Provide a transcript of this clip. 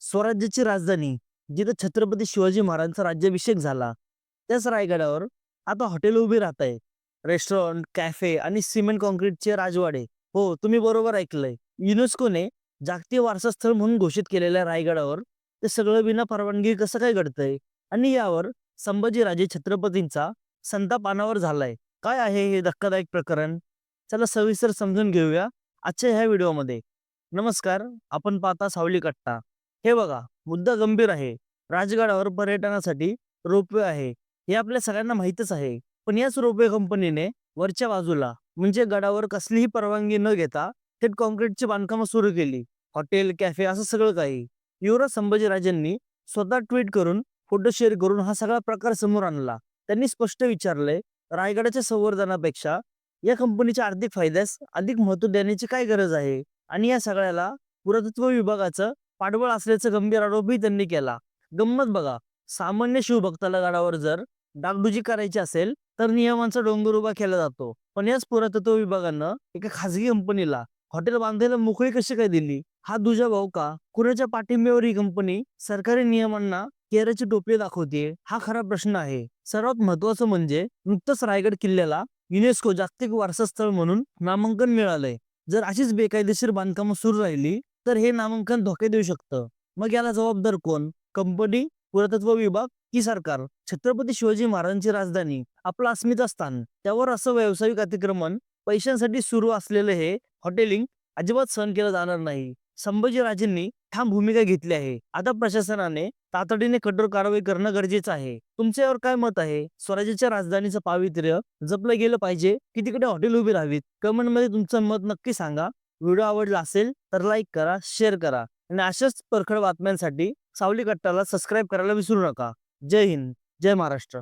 स्वराज्याची राजधानी, जिथे छत्रपती शिवाजी महाराजांचा राज्याभिषेक झाला, त्याच रायगडावर आता हॉटेल उभी राहत आहे. रेस्टॉरंट, कॅफे आणि सिमेंट कॉन्क्रीटचे राजवाडे. हो, तुम्ही बरोबर ऐकलंय. युनेस्कोने जागतिक वारसा स्थळ म्हणून घोषित केलेल्या रायगडावर ते सगळं विना परवानगी कसं काय घडतंय? आणि यावर संभाजीराजे छत्रपतींचा संताप अनावर झालाय. काय आहे हे धक्कादायक प्रकरण? चला सविस्तर समजून घेऊया आजच्या ह्या व्हिडिओमध्ये. नमस्कार, आपण पाहता सावली कट्टा. हे बघा, मुद्दा गंभीर आहे. राजगडावर पर्यटनासाठी रोपवे आहे, हे आपल्या सगळ्यांना माहीतच आहे. पण याच रोपवे कंपनीने वरच्या बाजूला म्हणजे गडावर कसलीही परवानगी न घेता थेट काँक्रीटची बांधकामं सुरू केली. हॉटेल, कॅफे असं सगळं काही. युवराज संभाजीराजांनी स्वतः ट्विट करून, फोटो शेअर करून हा सगळा प्रकार समोर आणला. त्यांनी स्पष्ट विचारलंय, रायगडाच्या संवर्धनापेक्षा या कंपनीच्या आर्थिक फायद्यास अधिक महत्त्व देण्याची काय गरज आहे? आणि या सगळ्याला पुरातत्व विभागाचं पाठबळ असल्याचा गंभीर आरोपही त्यांनी केला. गंमत बघा, सामान्य शिवभक्ताला गडावर जर डागडुजी करायची असेल तर नियमांचा डोंगर उभा केला जातो. पण याच पुरातत्व विभागानं एका खासगी कंपनीला हॉटेल बांधायला मोकळी कशी काय दिली? हा दुजाभाव का? कुणाच्या पाठिंब्यावर ही कंपनी सरकारी नियमांना केराची टोपली दाखवते? हा खरा प्रश्न आहे. सर्वात महत्वाचं म्हणजे नुकतंच रायगड किल्ल्याला युनेस्को जागतिक वारसा स्थळ म्हणून नामांकन मिळालंय. जर अशीच बेकायदेशीर बांधकामं सुरू राहिली तर हे नामांकन धोके देऊ शकतं. मग याला जबाबदार कोण? कंपनी, पुरातत्व विभाग की सरकार? छत्रपती शिवाजी महाराजांची राजधानी, आपलं अस्मिता स्थान, त्यावर असं व्यावसायिक अतिक्रमण, पैशांसाठी सुरू असलेलं हे हॉटेलिंग अजिबात सहन केलं जाणार नाही. संभाजीराजेंनी ठाम भूमिका घेतली आहे. आता प्रशासनाने तातडीने कठोर कारवाई करणं गरजेचं आहे. तुमचं यावर काय मत आहे? स्वराज्याच्या राजधानीचं पावित्र्य जपलं गेलं पाहिजे की तिकडे हॉटेल उभी राहावीत? कमेंटमध्ये तुमचं मत नक्की सांगा. व्हिडिओ आवडला असेल तर लाईक करा, शेअर करा आणि अशाच परखड बातम्यांसाठी सावली कट्टाला सबस्क्राईब करायला विसरू नका. जय हिंद, जय महाराष्ट्र.